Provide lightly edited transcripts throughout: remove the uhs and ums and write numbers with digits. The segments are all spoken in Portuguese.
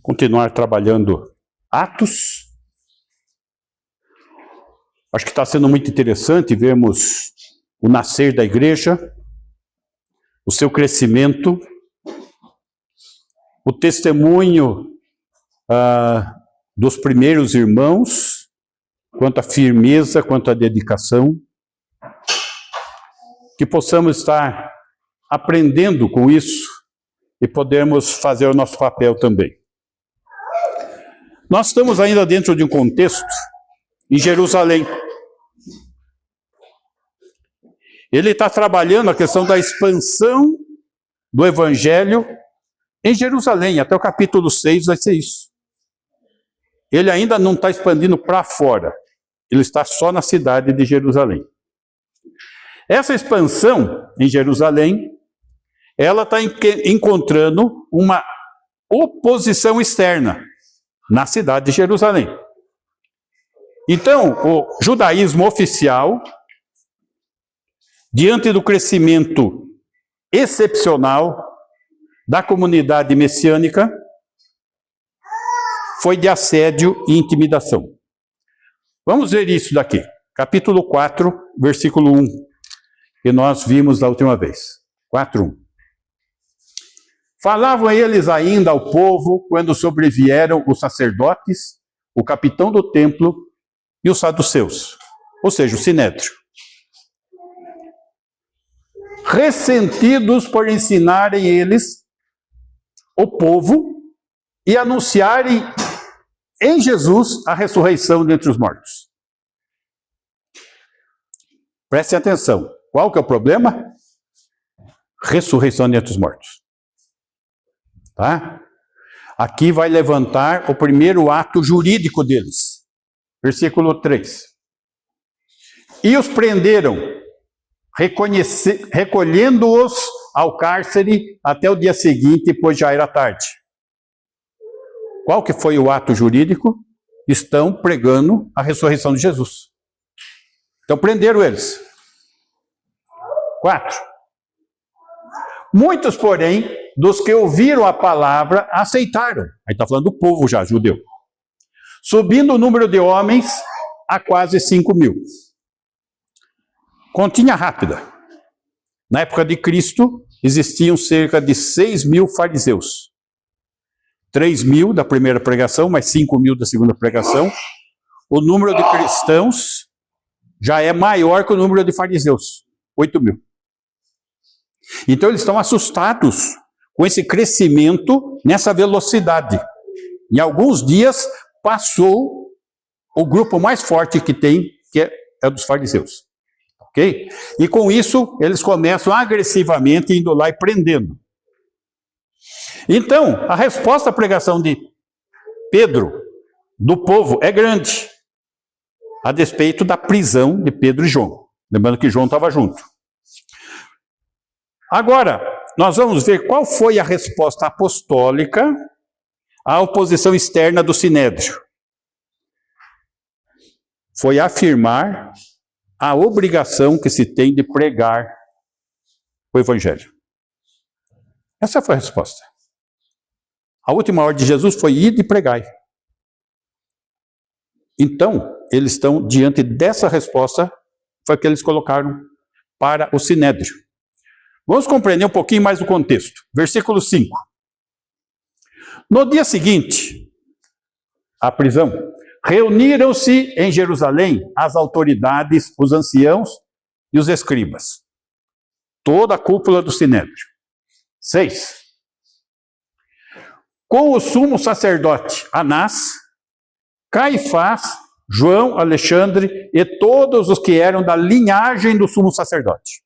continuar trabalhando Atos. Acho que está sendo muito interessante vermos o nascer da igreja, o seu crescimento, o testemunho dos primeiros irmãos, quanto à firmeza, quanto à dedicação, que possamos estar aprendendo com isso e podermos fazer o nosso papel também. Nós estamos ainda dentro de um contexto em Jerusalém. Ele está trabalhando a questão da expansão do Evangelho em Jerusalém, até o capítulo 6 vai ser isso. Ele ainda não está expandindo para fora, ele está só na cidade de Jerusalém. Essa expansão em Jerusalém, ela está encontrando uma oposição externa na cidade de Jerusalém. Então, o judaísmo oficial, diante do crescimento excepcional da comunidade messiânica, foi de assédio e intimidação. Vamos ver isso daqui, capítulo 4, versículo 1, que nós vimos da última vez. 4:1. Falavam eles ainda ao povo quando sobrevieram os sacerdotes, o capitão do templo e os saduceus, ou seja, o sinédrio. Ressentidos por ensinarem eles o povo e anunciarem em Jesus a ressurreição dentre os mortos. Prestem atenção. Qual que é o problema? Ressurreição dentre os mortos. Tá? Aqui vai levantar o primeiro ato jurídico deles. Versículo 3. E os prenderam, recolhendo-os ao cárcere até o dia seguinte, pois já era tarde. Qual que foi o ato jurídico? Estão pregando a ressurreição de Jesus. Então prenderam eles. 4. Muitos, porém, dos que ouviram a palavra, aceitaram. Aí está falando do povo já, judeu. Subindo o número de homens a quase 5.000. Continha rápida. Na época de Cristo, existiam cerca de 6.000 fariseus. 3.000 da primeira pregação, mais 5.000 da segunda pregação. O número de cristãos já é maior que o número de fariseus. 8.000. Então eles estão assustados com esse crescimento nessa velocidade. Em alguns dias passou o grupo mais forte que tem, que é dos fariseus. Ok? E com isso eles começam agressivamente indo lá e prendendo. Então, a resposta à pregação de Pedro, do povo, é grande, a despeito da prisão de Pedro e João. Lembrando que João estava junto. Agora, nós vamos ver qual foi a resposta apostólica à oposição externa do Sinédrio. Foi afirmar a obrigação que se tem de pregar o Evangelho. Essa foi a resposta. A última ordem de Jesus foi ir e pregai. Então, eles estão diante dessa resposta, foi que eles colocaram para o Sinédrio. Vamos compreender um pouquinho mais o contexto. Versículo 5. No dia seguinte, à prisão, reuniram-se em Jerusalém as autoridades, os anciãos e os escribas. Toda a cúpula do Sinédrio. 6. Com o sumo sacerdote Anás, Caifás, João, Alexandre e todos os que eram da linhagem do sumo sacerdote.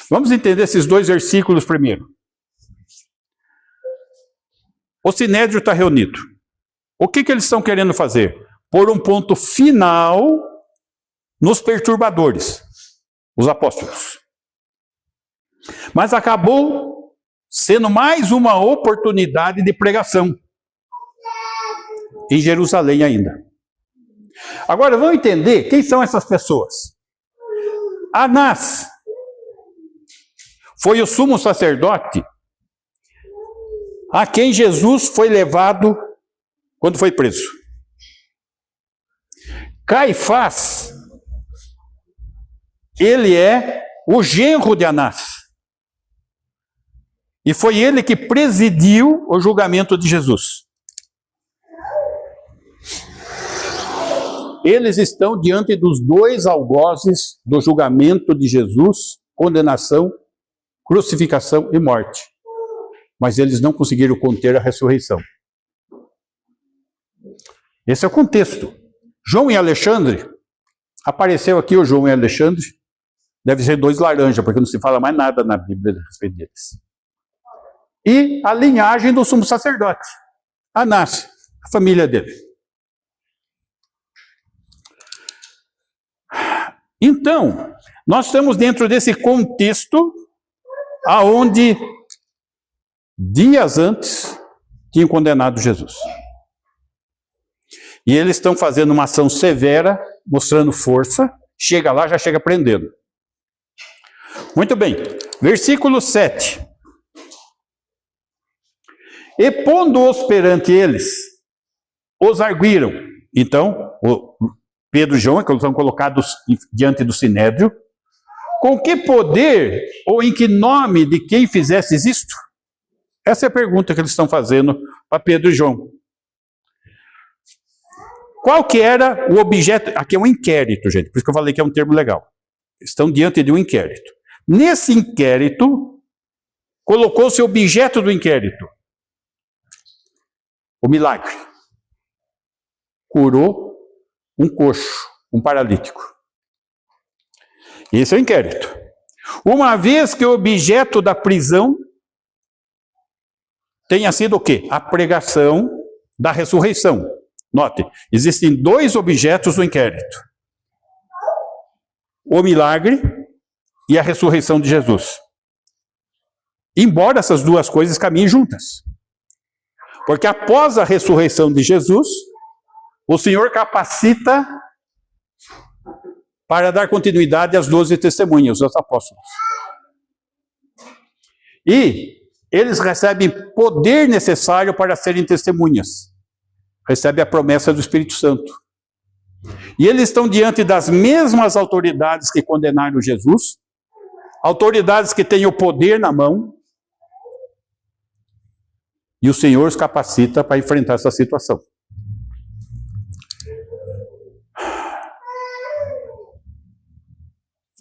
Vamos entender esses dois versículos primeiro. O Sinédrio está reunido. O que eles estão querendo fazer? Pôr um ponto final nos perturbadores, os apóstolos. Mas acabou sendo mais uma oportunidade de pregação em Jerusalém ainda. Agora vamos entender quem são essas pessoas. Anás foi o sumo sacerdote a quem Jesus foi levado quando foi preso. Caifás, ele é o genro de Anás. E foi ele que presidiu o julgamento de Jesus. Eles estão diante dos dois algozes do julgamento de Jesus, condenação, crucificação e morte. Mas eles não conseguiram conter a ressurreição. Esse é o contexto. João e Alexandre, apareceu aqui o João e Alexandre, deve ser dois laranjas, porque não se fala mais nada na Bíblia a respeito deles. E a linhagem do sumo sacerdote, Anás, a família dele. Então, nós estamos dentro desse contexto aonde dias antes tinham condenado Jesus. E eles estão fazendo uma ação severa, mostrando força, chega lá, já chega prendendo. Muito bem, versículo 7. E pondo-os perante eles, os arguíram. Então, Pedro e João, que são colocados diante do sinédrio, com que poder ou em que nome de quem fizestes isto? Essa é a pergunta que eles estão fazendo para Pedro e João. Qual que era o objeto? Aqui é um inquérito, gente, por isso que eu falei que é um termo legal. Estão diante de um inquérito. Nesse inquérito, colocou-se o objeto do inquérito. O milagre. Curou um coxo, um paralítico. Esse é o inquérito. Uma vez que o objeto da prisão tenha sido o quê? A pregação da ressurreição. Note, existem dois objetos do inquérito. O milagre e a ressurreição de Jesus. Embora essas duas coisas caminhem juntas. Porque após a ressurreição de Jesus, o Senhor capacita para dar continuidade às 12 testemunhas, os apóstolos. E eles recebem poder necessário para serem testemunhas. Recebem a promessa do Espírito Santo. E eles estão diante das mesmas autoridades que condenaram Jesus, autoridades que têm o poder na mão, e o Senhor os capacita para enfrentar essa situação.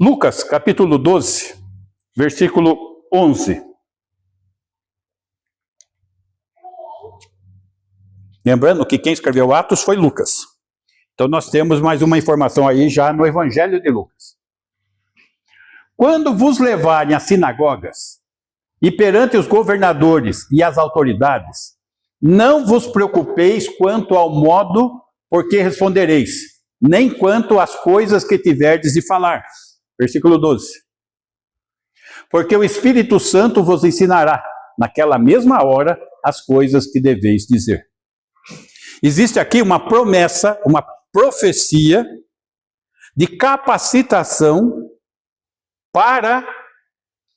Lucas, capítulo 12, versículo 11. Lembrando que quem escreveu Atos foi Lucas. Então nós temos mais uma informação aí já no Evangelho de Lucas. Quando vos levarem às sinagogas e perante os governadores e as autoridades, não vos preocupeis quanto ao modo por que respondereis, nem quanto às coisas que tiverdes de falar. Versículo 12. Porque o Espírito Santo vos ensinará, naquela mesma hora, as coisas que deveis dizer. Existe aqui uma promessa, uma profecia de capacitação para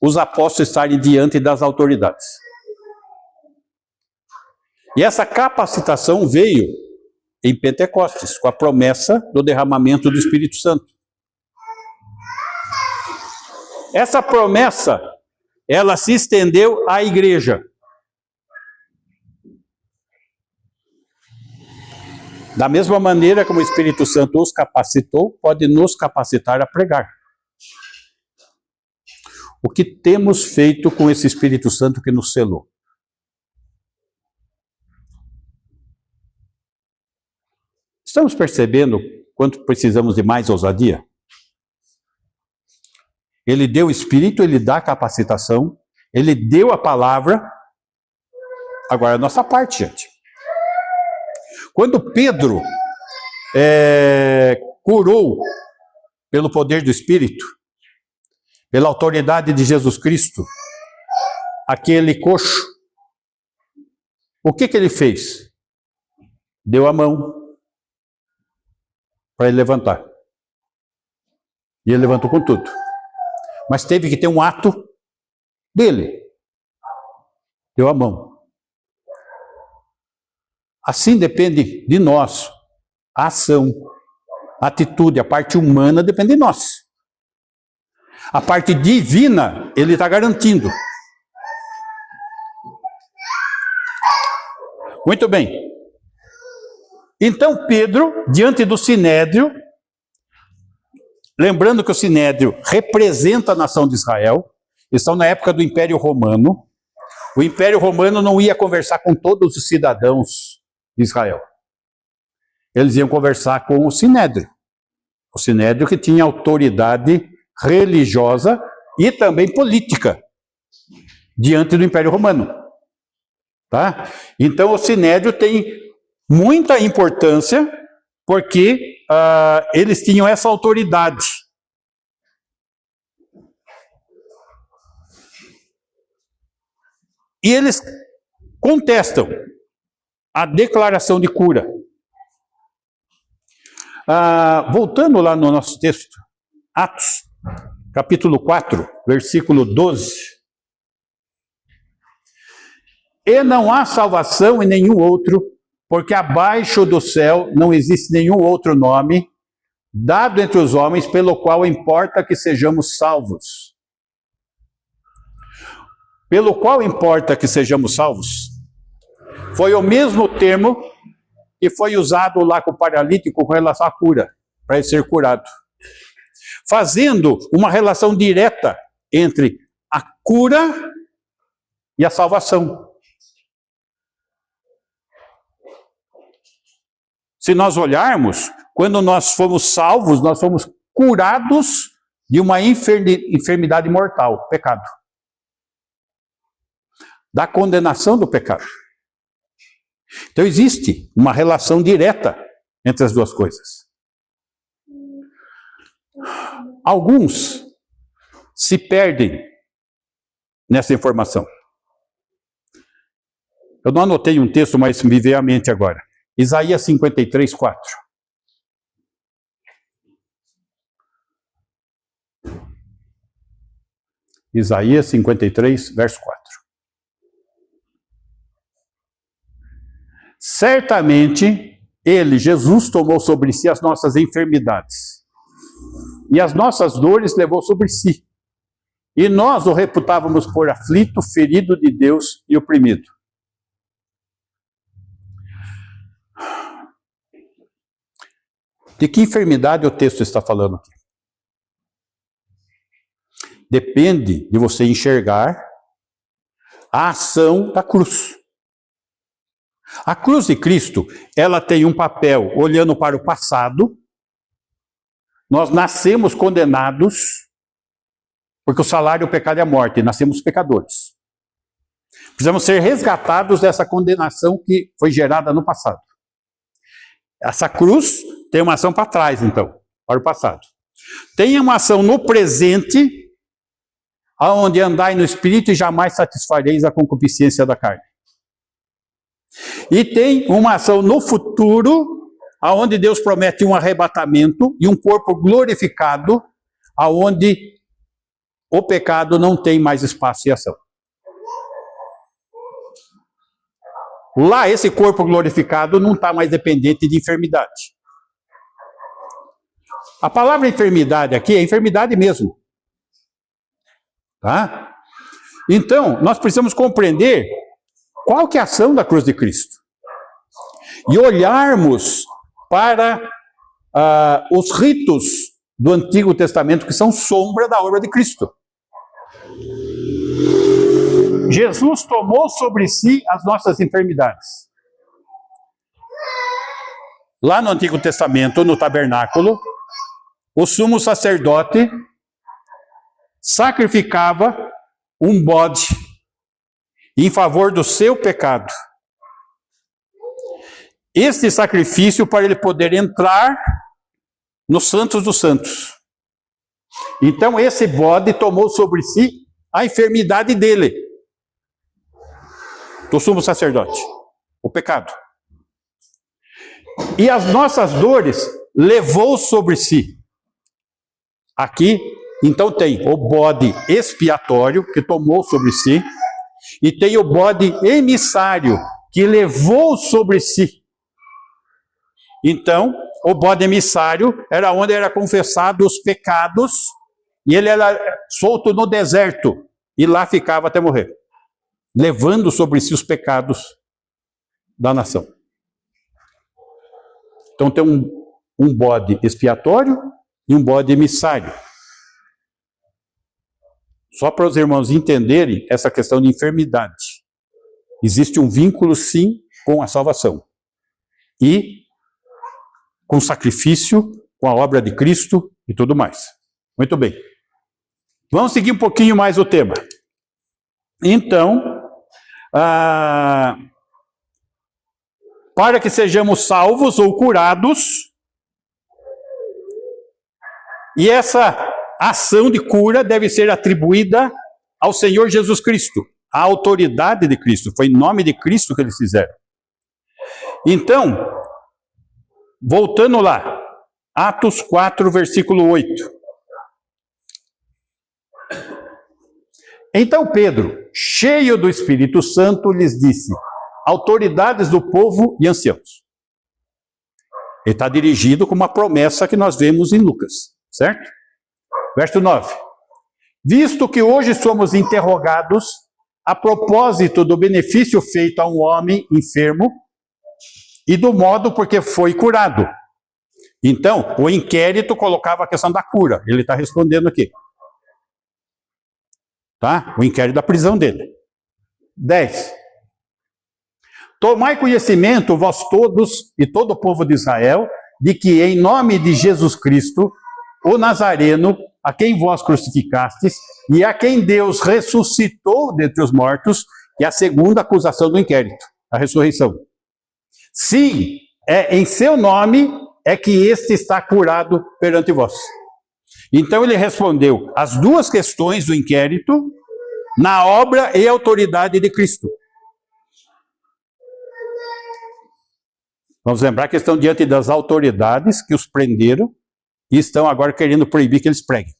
os apóstolos estarem diante das autoridades. E essa capacitação veio em Pentecostes, com a promessa do derramamento do Espírito Santo. Essa promessa, ela se estendeu à igreja. Da mesma maneira como o Espírito Santo os capacitou, pode nos capacitar a pregar. O que temos feito com esse Espírito Santo que nos selou? Estamos percebendo quanto precisamos de mais ousadia? Ele deu o Espírito, ele dá a capacitação, ele deu a palavra. Agora a nossa parte, gente. Quando Pedro curou pelo poder do Espírito, pela autoridade de Jesus Cristo, aquele coxo, o que ele fez? Deu a mão para ele levantar. E ele levantou com tudo. Mas teve que ter um ato dele. Deu a mão. assim depende de nós. A ação, a atitude, a parte humana depende de nós. A parte divina, ele está garantindo. Muito bem. Então Pedro, diante do Sinédrio, lembrando que o Sinédrio representa a nação de Israel, estão na época do Império Romano. O Império Romano não ia conversar com todos os cidadãos de Israel. Eles iam conversar com o Sinédrio. O Sinédrio que tinha autoridade religiosa e também política diante do Império Romano. Tá? Então o Sinédrio tem muita importância porque eles tinham essa autoridade. E eles contestam a declaração de cura. Voltando lá no nosso texto, Atos, capítulo 4, versículo 12. E não há salvação em nenhum outro, porque abaixo do céu não existe nenhum outro nome dado entre os homens pelo qual importa que sejamos salvos. Pelo qual importa que sejamos salvos? Foi o mesmo termo que foi usado lá com o paralítico com relação à cura, para ele ser curado. Fazendo uma relação direta entre a cura e a salvação. Se nós olharmos, quando nós fomos salvos, nós fomos curados de uma enfermidade mortal, pecado. Da condenação do pecado. Então existe uma relação direta entre as duas coisas. Alguns se perdem nessa informação. Eu não anotei um texto, mas me veio à mente agora. Isaías 53, 4. Isaías 53, verso 4. Certamente, ele, Jesus, tomou sobre si as nossas enfermidades, e as nossas dores levou sobre si. E nós o reputávamos por aflito, ferido de Deus e oprimido. De que enfermidade o texto está falando aqui? Depende de você enxergar a ação da cruz. A cruz de Cristo, ela tem um papel olhando para o passado. Nós nascemos condenados, porque o salário do pecado é a morte, e nascemos pecadores. Precisamos ser resgatados dessa condenação que foi gerada no passado. Essa cruz tem uma ação para trás, então, para o passado. Tem uma ação no presente, aonde andai no Espírito e jamais satisfareis a concupiscência da carne. E tem uma ação no futuro, aonde Deus promete um arrebatamento e um corpo glorificado, aonde o pecado não tem mais espaço e ação. Lá, esse corpo glorificado não está mais dependente de enfermidade. A palavra enfermidade aqui é enfermidade mesmo. Tá? Então, nós precisamos compreender qual que é a ação da cruz de Cristo. E olharmos para os ritos do Antigo Testamento, que são sombra da obra de Cristo. Jesus tomou sobre si as nossas enfermidades. Lá no Antigo Testamento, no tabernáculo, o sumo sacerdote sacrificava um bode em favor do seu pecado. Este sacrifício para ele poder entrar no Santos dos Santos. Então esse bode tomou sobre si a enfermidade dele, do sumo sacerdote, o pecado. E as nossas dores levou sobre si. Aqui, então tem o bode expiatório, que tomou sobre si, e tem o bode emissário, que levou sobre si. Então, o bode emissário era onde era confessado os pecados, e ele era solto no deserto, e lá ficava até morrer, levando sobre si os pecados da nação. Então tem um bode expiatório e um bode emissário. Só para os irmãos entenderem essa questão de enfermidade. Existe um vínculo, sim, com a salvação. E com o sacrifício, com a obra de Cristo e tudo mais. Muito bem. Vamos seguir um pouquinho mais o tema. Então, para que sejamos salvos ou curados, e essa ação de cura deve ser atribuída ao Senhor Jesus Cristo, à autoridade de Cristo. Foi em nome de Cristo que eles fizeram. Então, voltando lá, Atos 4, versículo 8. Então Pedro, cheio do Espírito Santo, lhes disse: autoridades do povo e anciãos. Ele está dirigido com uma promessa que nós vemos em Lucas, certo? Verso 9. Visto que hoje somos interrogados a propósito do benefício feito a um homem enfermo e do modo por que foi curado. Então, o inquérito colocava a questão da cura. Ele está respondendo aqui. Tá? O inquérito da prisão dele. 10. Tomai conhecimento, vós todos e todo o povo de Israel, de que em nome de Jesus Cristo, o Nazareno, a quem vós crucificastes, e a quem Deus ressuscitou dentre os mortos, que é a segunda acusação do inquérito, a ressurreição. Sim, é em seu nome é que este está curado perante vós. Então ele respondeu as duas questões do inquérito na obra e autoridade de Cristo. Vamos lembrar que estão diante das autoridades que os prenderam e estão agora querendo proibir que eles preguem.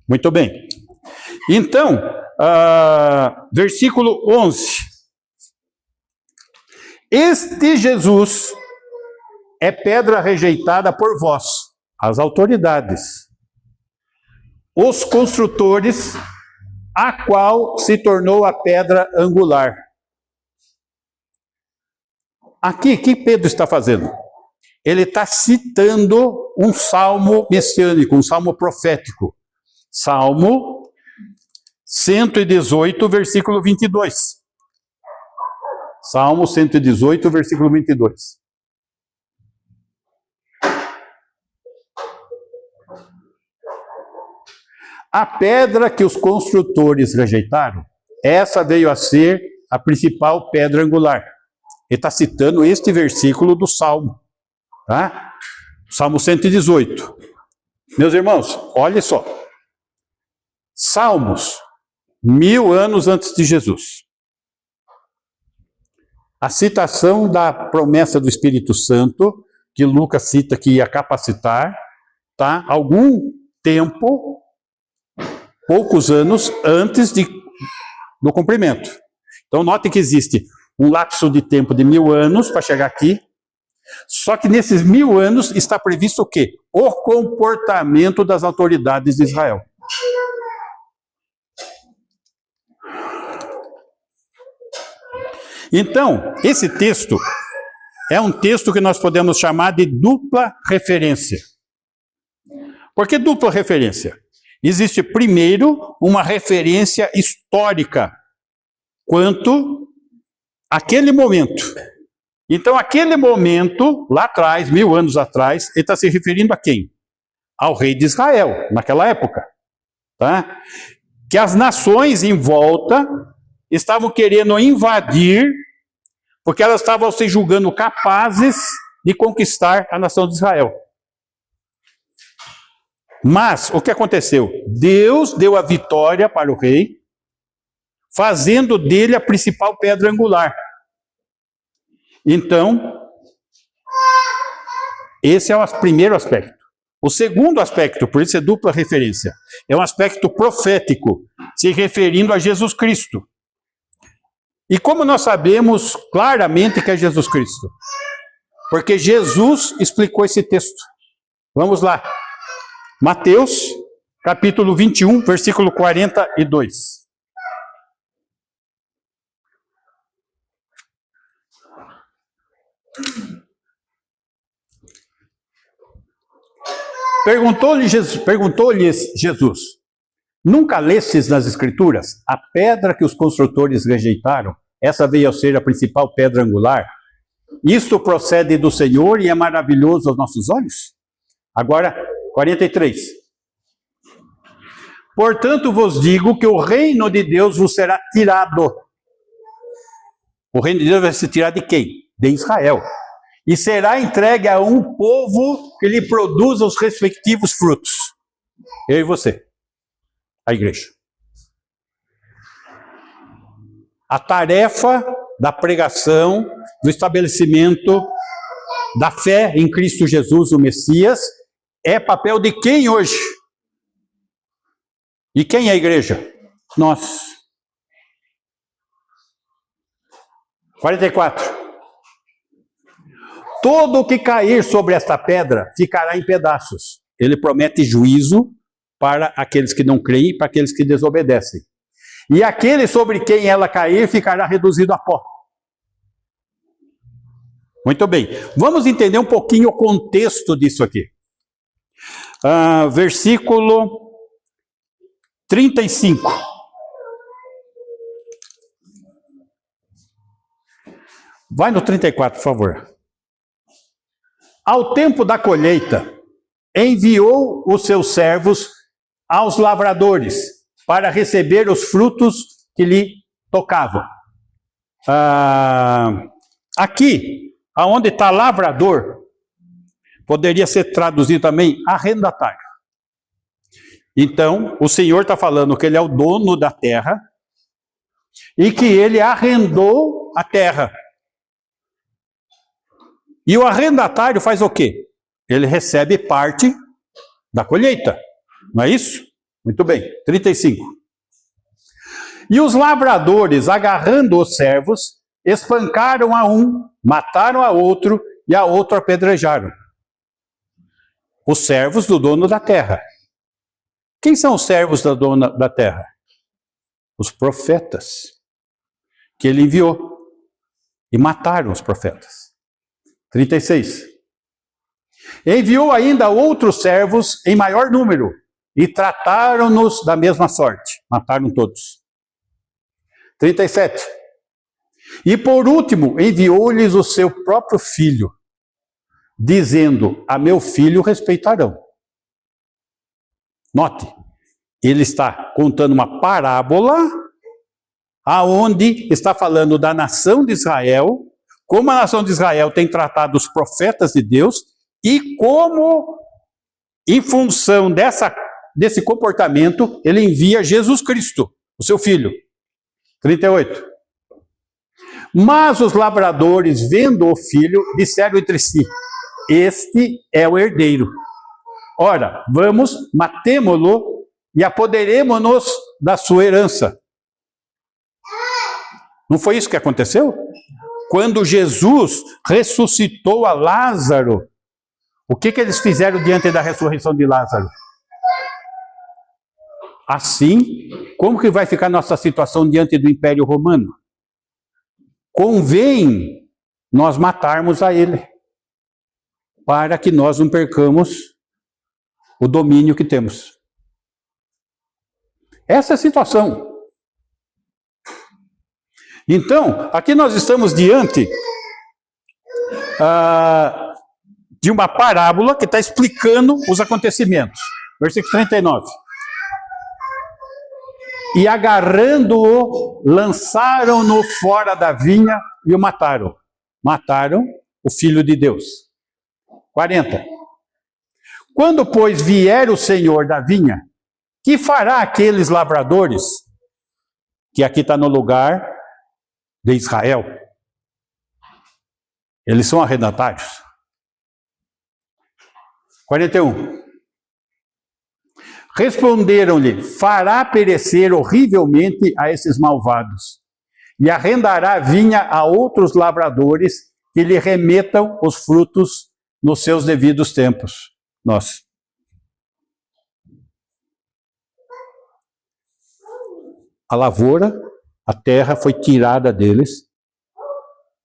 Muito bem. Então, versículo 11. Este Jesus é pedra rejeitada por vós, as autoridades, os construtores, a qual se tornou a pedra angular. Aqui, o que Pedro está fazendo? Ele está citando um salmo messiânico, um salmo profético. Salmo 118, versículo 22. Salmo 118, versículo 22. A pedra que os construtores rejeitaram, essa veio a ser a principal pedra angular. Ele está citando este versículo do Salmo, tá? Salmo 118. Meus irmãos, olha só. Salmos, 1000 anos antes de Jesus. A citação da promessa do Espírito Santo, que Lucas cita que ia capacitar, tá? Algum tempo, poucos anos antes do cumprimento. Então, note que existe um lapso de tempo de 1000 anos para chegar aqui. Só que nesses 1000 anos está previsto o quê? O comportamento das autoridades de Israel. Então, esse texto é um texto que nós podemos chamar de dupla referência. Por que dupla referência? Existe primeiro uma referência histórica quanto àquele momento. Então, aquele momento, lá atrás, 1000 anos atrás, ele está se referindo a quem? Ao rei de Israel, naquela época. Tá? Que as nações em volta estavam querendo invadir, porque elas estavam se julgando capazes de conquistar a nação de Israel. Mas, o que aconteceu? Deus deu a vitória para o rei, fazendo dele a principal pedra angular. Então, esse é o primeiro aspecto. O segundo aspecto, por isso é dupla referência, é um aspecto profético, se referindo a Jesus Cristo. E como nós sabemos claramente que é Jesus Cristo? Porque Jesus explicou esse texto. Vamos lá. Mateus, capítulo 21, versículo 42. Perguntou-lhes Jesus: nunca lestes nas Escrituras a pedra que os construtores rejeitaram? Essa veio a ser a principal pedra angular. Isto procede do Senhor e é maravilhoso aos nossos olhos? Agora, 43. Portanto vos digo que o reino de Deus vos será tirado. O reino de Deus vai se tirar de quem? De Israel. E será entregue a um povo que lhe produza os respectivos frutos. Eu e você, a igreja. A tarefa da pregação, do estabelecimento da fé em Cristo Jesus, o Messias, é papel de quem hoje? E quem é a igreja? Nós. 44. Todo o que cair sobre esta pedra ficará em pedaços. Ele promete juízo para aqueles que não creem e para aqueles que desobedecem. E aquele sobre quem ela cair ficará reduzido a pó. Muito bem. Vamos entender um pouquinho o contexto disso aqui. Versículo 35. Vai no 34, por favor. Ao tempo da colheita, enviou os seus servos aos lavradores para receber os frutos que lhe tocavam. Aqui, aonde está lavrador, poderia ser traduzido também arrendatário. Então, o Senhor está falando que ele é o dono da terra e que ele arrendou a terra. E o arrendatário faz o quê? Ele recebe parte da colheita. Não é isso? Muito bem. 35. E os lavradores, agarrando os servos, espancaram a um, mataram a outro e a outro apedrejaram. Os servos do dono da terra. Quem são os servos da dona da terra? Os profetas que ele enviou. E mataram os profetas. 36. Enviou ainda outros servos em maior número e trataram-nos da mesma sorte. Mataram todos. 37. E por último, enviou-lhes o seu próprio filho, dizendo: a meu filho respeitarão. Note, ele está contando uma parábola aonde está falando da nação de Israel, como a nação de Israel tem tratado os profetas de Deus e como, em função desse comportamento, ele envia Jesus Cristo, o seu filho. 38. Mas os lavradores, vendo o filho, disseram entre si: este é o herdeiro. Ora, vamos, matemo-lo e apoderemo-nos da sua herança. Não foi isso que aconteceu? Quando Jesus ressuscitou a Lázaro, o que eles fizeram diante da ressurreição de Lázaro? Assim, como que vai ficar nossa situação diante do Império Romano? Convém nós matarmos a ele, para que nós não percamos o domínio que temos. Essa é a situação. Então, aqui nós estamos diante de uma parábola que está explicando os acontecimentos. Versículo 39. E agarrando-o, lançaram-no fora da vinha e o mataram. Mataram o Filho de Deus. 40. Quando, pois, vier o Senhor da vinha, que fará aqueles lavradores, que aqui está no lugar de Israel? Eles são arrendatários. 41. Responderam-lhe: fará perecer horrivelmente a esses malvados, e arrendará a vinha a outros lavradores que lhe remetam os frutos nos seus devidos tempos. Nossa. A lavoura, a terra foi tirada deles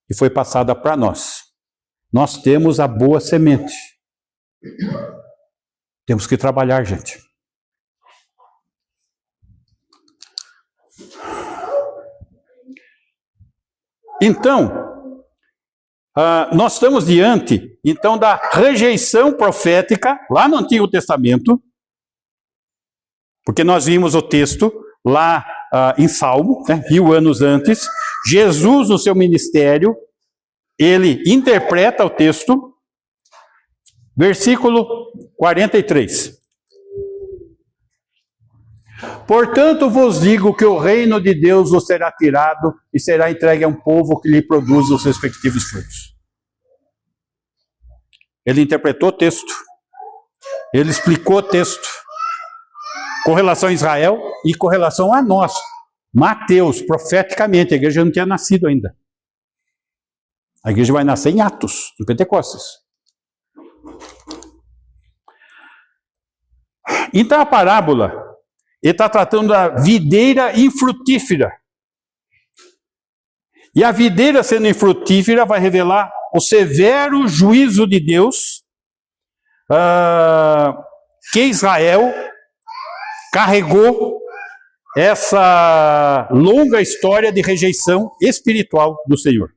e foi passada para nós. Nós temos a boa semente. Temos que trabalhar, gente. Então, nós estamos diante, então, da rejeição profética, lá no Antigo Testamento, porque nós vimos o texto lá em Salmo, 1000 anos antes. Jesus, no seu ministério, ele interpreta o texto, versículo 43. Portanto vos digo que o reino de Deus vos será tirado e será entregue a um povo que lhe produz os respectivos frutos. Ele interpretou o texto, ele explicou o texto, com relação a Israel e com relação a nós. Mateus, profeticamente, a igreja não tinha nascido ainda. A igreja vai nascer em Atos, em Pentecostes. Então a parábola, ele está tratando da videira infrutífera. E a videira sendo infrutífera vai revelar o severo juízo de Deus que Israel carregou essa longa história de rejeição espiritual do Senhor.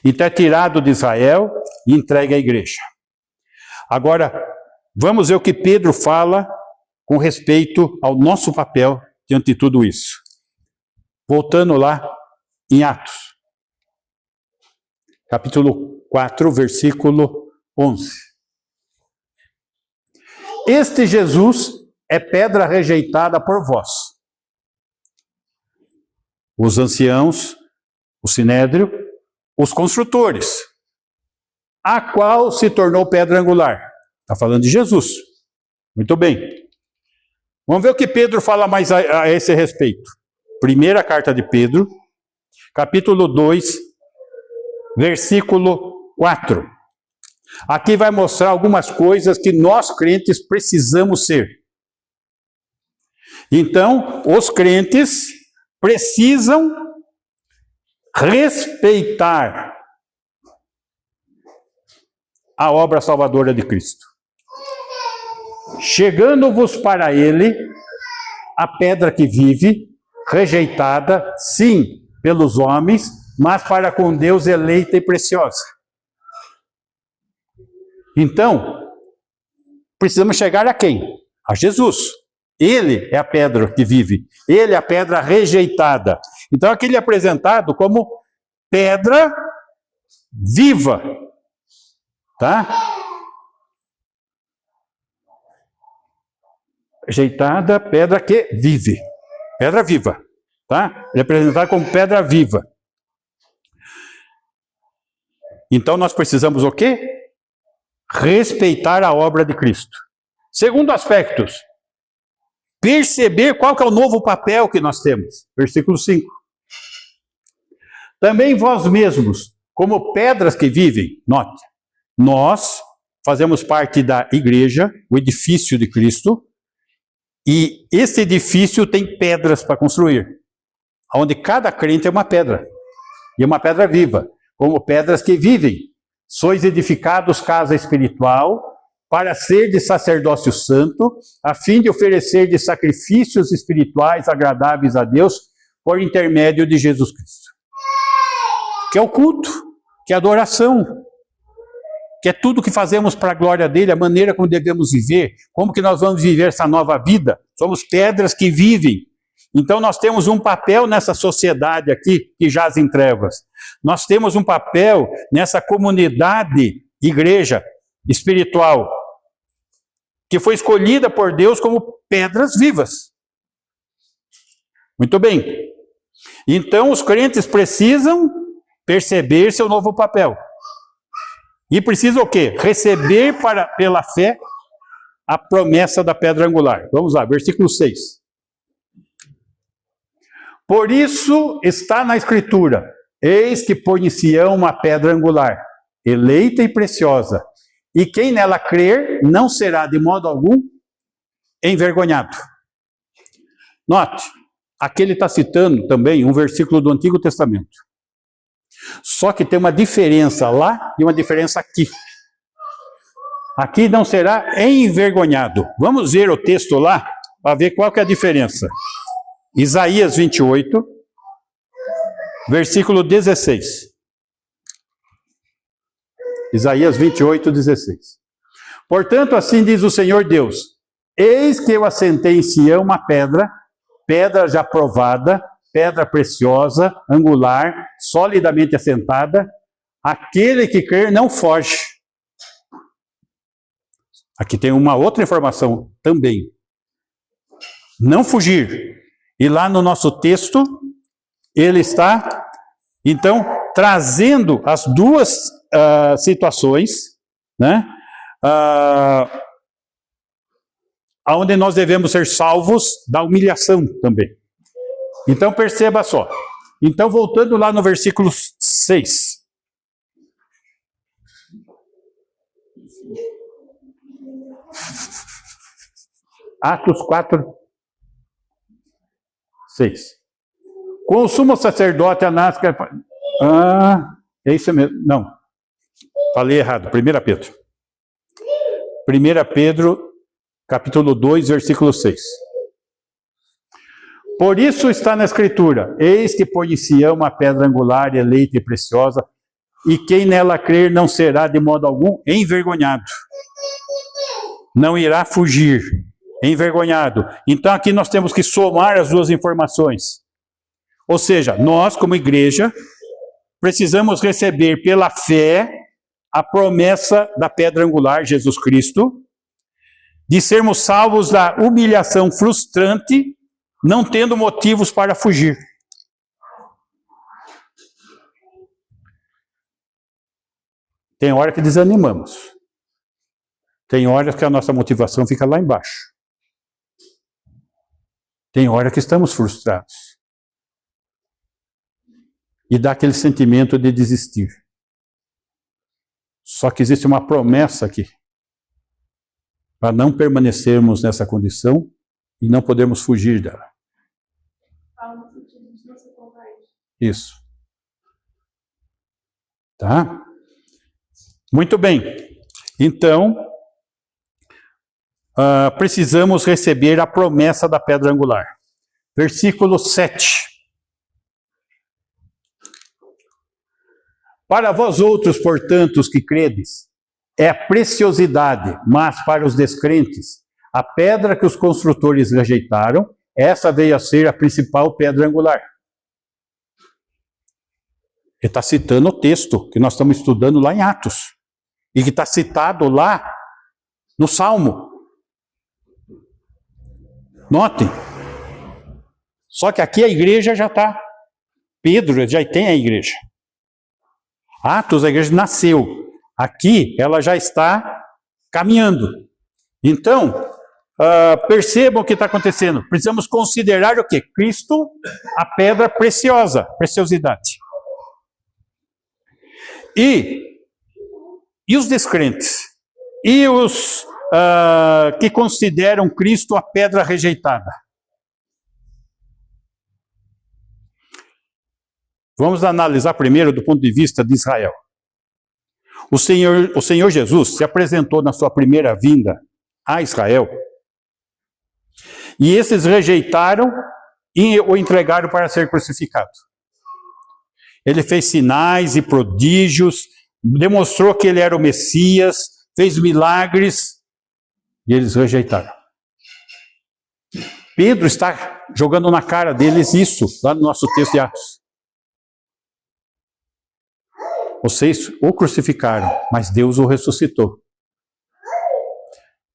Então é tirado de Israel e entregue à igreja. Agora, vamos ver o que Pedro fala com respeito ao nosso papel diante de tudo isso. Voltando lá em Atos, capítulo 4, versículo 11. Este Jesus é pedra rejeitada por vós, os anciãos, o sinédrio, os construtores, a qual se tornou pedra angular. Está falando de Jesus. Muito bem. Vamos ver o que Pedro fala mais a esse respeito. Primeira carta de Pedro, capítulo 2, versículo 4. Aqui vai mostrar algumas coisas que nós crentes precisamos ser. Então, os crentes precisam respeitar a obra salvadora de Cristo. Chegando-vos para ele a pedra que vive, rejeitada, sim, pelos homens, mas para com Deus eleita e preciosa. Então, precisamos chegar a quem? A Jesus. Ele é a pedra que vive. Ele é a pedra rejeitada. Então, aqui ele é apresentado como pedra viva. Tá? Rejeitada, pedra que vive. Pedra viva. Tá? Ele é apresentado como pedra viva. Então, nós precisamos o quê? Respeitar a obra de Cristo. Segundo aspecto, perceber qual que é o novo papel que nós temos. Versículo 5. Também vós mesmos, como pedras que vivem, note, nós fazemos parte da igreja, o edifício de Cristo, e esse edifício tem pedras para construir, onde cada crente é uma pedra, e é uma pedra viva, como pedras que vivem. Sois edificados casa espiritual, para ser de sacerdócio santo, a fim de oferecer de sacrifícios espirituais agradáveis a Deus, por intermédio de Jesus Cristo. Que é o culto, que é a adoração, que é tudo que fazemos para a glória dele, a maneira como devemos viver, como que nós vamos viver essa nova vida. Somos pedras que vivem. Então nós temos um papel nessa sociedade aqui, que jaz em trevas. Nós temos um papel nessa comunidade, igreja espiritual, que foi escolhida por Deus como pedras vivas. Muito bem. Então os crentes precisam perceber seu novo papel. E precisam o quê? Receber pela fé a promessa da pedra angular. Vamos lá, versículo 6. Por isso está na Escritura: eis que põe em Sião uma pedra angular, eleita e preciosa, e quem nela crer não será de modo algum envergonhado. Note, aqui ele está citando também um versículo do Antigo Testamento. Só que tem uma diferença lá e uma diferença aqui. Aqui não será envergonhado. Vamos ver o texto lá para ver qual que é a diferença. Isaías 28, versículo 16. Isaías 28, 16. Portanto, assim diz o Senhor Deus: eis que eu assentei em Sião uma pedra, pedra já provada, pedra preciosa, angular, solidamente assentada. Aquele que crer não foge. Aqui tem uma outra informação também. Não fugir. E lá no nosso texto, ele está, então, trazendo as duas situações, né? Onde nós devemos ser salvos da humilhação também. Então, perceba só. Então, voltando lá no versículo 6. Atos 4, 6. Com o sumo sacerdote Anás... é isso mesmo. Não. Falei errado. 1 Pedro. 1 Pedro, capítulo 2, versículo 6. Por isso está na Escritura: eis que põe em Sião uma pedra angular, eleita e preciosa, e quem nela crer não será de modo algum envergonhado. Não irá fugir. Envergonhado. Então aqui nós temos que somar as duas informações. Ou seja, nós como igreja precisamos receber pela fé a promessa da pedra angular, Jesus Cristo, de sermos salvos da humilhação frustrante, não tendo motivos para fugir. Tem hora que desanimamos. Tem horas que a nossa motivação fica lá embaixo. Tem hora que estamos frustrados. E dá aquele sentimento de desistir. Só que existe uma promessa aqui. Para não permanecermos nessa condição e não podermos fugir dela. Isso. Tá? Muito bem. Então, precisamos receber a promessa da pedra angular. Versículo 7. Para vós outros, portanto, os que credes, é a preciosidade, mas para os descrentes, a pedra que os construtores rejeitaram, essa veio a ser a principal pedra angular. Ele está citando o texto que nós estamos estudando lá em Atos, e que está citado lá no Salmo. Notem. Só que aqui a igreja já está. Pedro já tem a igreja. Atos, a igreja nasceu. Aqui ela já está caminhando. Então, percebam o que está acontecendo. Precisamos considerar o quê? Cristo, a pedra preciosa, preciosidade. E os descrentes? E os que consideram Cristo a pedra rejeitada? Vamos analisar primeiro do ponto de vista de Israel. O Senhor Jesus se apresentou na sua primeira vinda a Israel, e esses rejeitaram e o entregaram para ser crucificado. Ele fez sinais e prodígios, demonstrou que ele era o Messias, fez milagres, e eles rejeitaram. Pedro está jogando na cara deles isso, lá no nosso texto de Atos. Vocês o crucificaram, mas Deus o ressuscitou.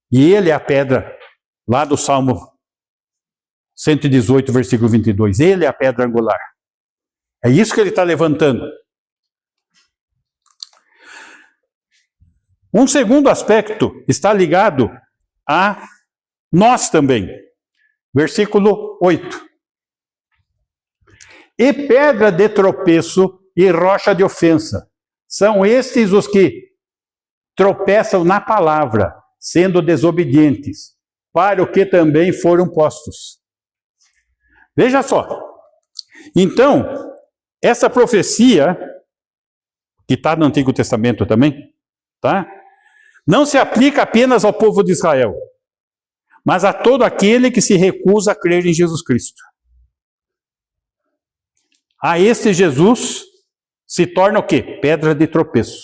E ele é a pedra, lá do Salmo 118, versículo 22. Ele é a pedra angular. É isso que ele está levantando. Um segundo aspecto está ligado a nós também. Versículo 8. e pedra de tropeço e rocha de ofensa. São estes os que tropeçam na palavra, sendo desobedientes, para o que também foram postos. Veja só. Então, essa profecia, que está no Antigo Testamento também, tá? Não se aplica apenas ao povo de Israel, mas a todo aquele que se recusa a crer em Jesus Cristo. A este Jesus se torna o quê? Pedra de tropeço.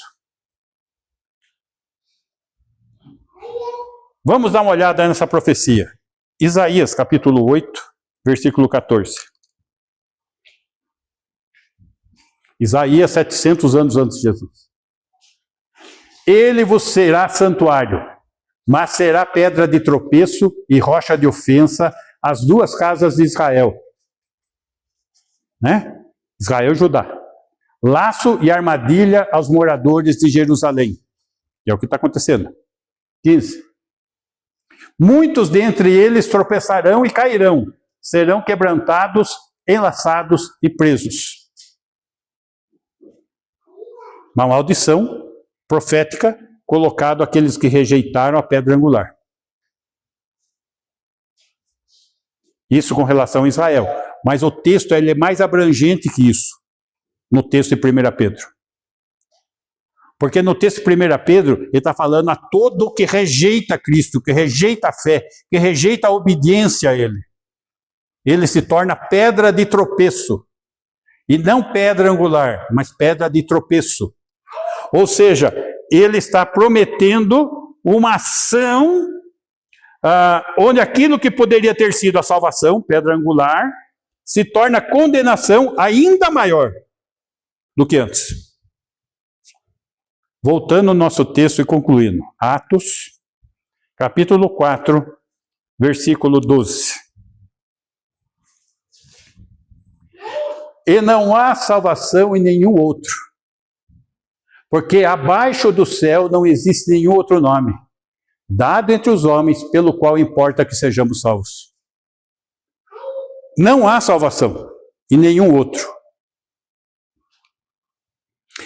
Vamos dar uma olhada nessa profecia. Isaías, capítulo 8, versículo 14. Isaías, 700 anos antes de Jesus. Ele vos será santuário, mas será pedra de tropeço e rocha de ofensa as duas casas de Israel. Né? Israel e Judá. Laço e armadilha aos moradores de Jerusalém. É o que está acontecendo. 15. Muitos dentre eles tropeçarão e cairão, serão quebrantados, enlaçados e presos. Uma maldição profética colocado àqueles que rejeitaram a pedra angular. Isso com relação a Israel. Mas o texto ele é mais abrangente que isso, no texto de 1 Pedro. Porque no texto de 1 Pedro, ele está falando a todo que rejeita Cristo, que rejeita a fé, que rejeita a obediência a Ele. Ele se torna pedra de tropeço. E não pedra angular, mas pedra de tropeço. Ou seja, ele está prometendo uma ação onde aquilo que poderia ter sido a salvação, pedra angular, se torna condenação ainda maior do que antes. Voltando ao nosso texto e concluindo. Atos, capítulo 4, versículo 12. E não há salvação em nenhum outro, porque abaixo do céu não existe nenhum outro nome, dado entre os homens, pelo qual importa que sejamos salvos. Não há salvação em nenhum outro.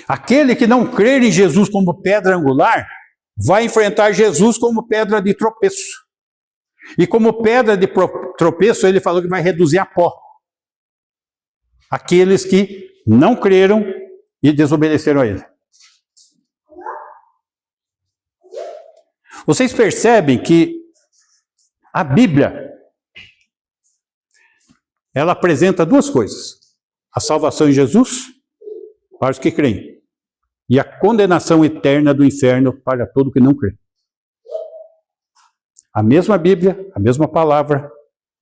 Aquele que não crer em Jesus como pedra angular, vai enfrentar Jesus como pedra de tropeço. E como pedra de tropeço, ele falou que vai reduzir a pó. Aqueles que não creram e desobedeceram a ele. Vocês percebem que a Bíblia, ela apresenta duas coisas. A salvação em Jesus, para os que creem. E a condenação eterna do inferno para todo que não crê. A mesma Bíblia, a mesma palavra,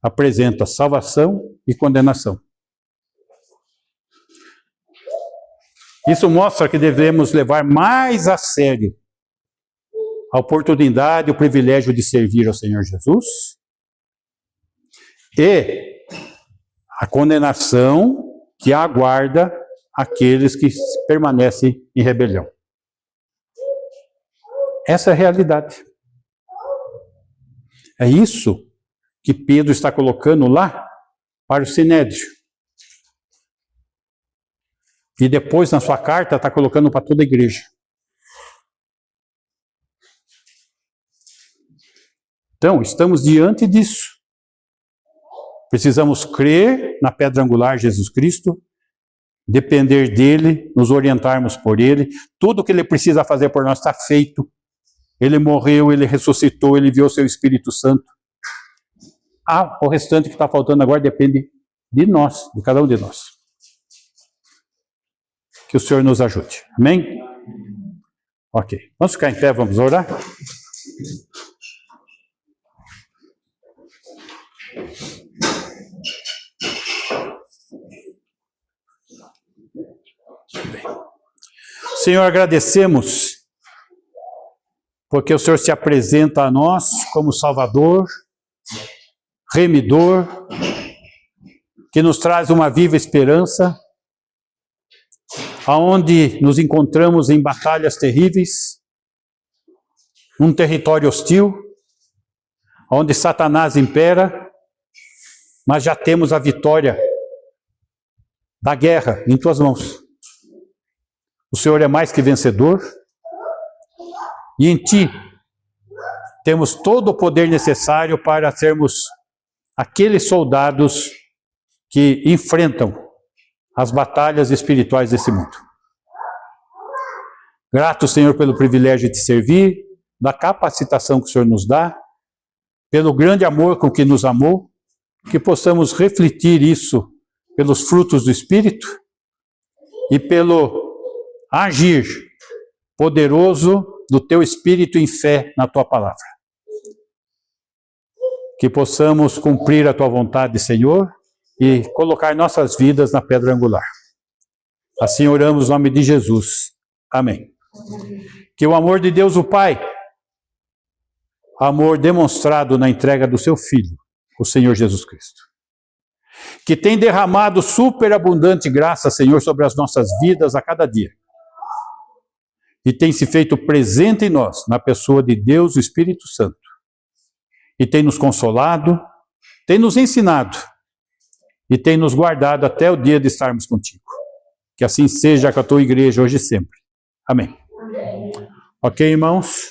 apresenta salvação e condenação. Isso mostra que devemos levar mais a sério a oportunidade, o privilégio de servir ao Senhor Jesus e a condenação que aguarda aqueles que permanecem em rebelião. Essa é a realidade. É isso que Pedro está colocando lá para o Sinédrio. E depois, na sua carta, está colocando para toda a igreja. Então, estamos diante disso. Precisamos crer na pedra angular Jesus Cristo, depender dele, nos orientarmos por ele. Tudo que ele precisa fazer por nós está feito. Ele morreu, ele ressuscitou, ele enviou seu Espírito Santo. O restante que está faltando agora depende de nós, de cada um de nós. Que o Senhor nos ajude. Amém? Ok. Vamos ficar em pé, vamos orar? Senhor, agradecemos porque o Senhor se apresenta a nós como Salvador, Remidor, que nos traz uma viva esperança, aonde nos encontramos em batalhas terríveis, num território hostil, onde Satanás impera, mas já temos a vitória da guerra em tuas mãos. O Senhor é mais que vencedor, e em ti temos todo o poder necessário para sermos aqueles soldados que enfrentam as batalhas espirituais desse mundo. Grato, Senhor, pelo privilégio de te servir, da capacitação que o Senhor nos dá, pelo grande amor com que nos amou, que possamos refletir isso pelos frutos do Espírito e pelo agir poderoso do teu Espírito em fé na tua palavra. Que possamos cumprir a tua vontade, Senhor, e colocar nossas vidas na pedra angular. Assim oramos no nome de Jesus. Amém. Que o amor de Deus, o Pai, amor demonstrado na entrega do seu Filho, o Senhor Jesus Cristo, que tem derramado superabundante graça, Senhor, sobre as nossas vidas a cada dia, e tem se feito presente em nós, na pessoa de Deus, o Espírito Santo, e tem nos consolado, tem nos ensinado, e tem nos guardado até o dia de estarmos contigo. Que assim seja com a tua igreja hoje e sempre. Amém. Ok, irmãos?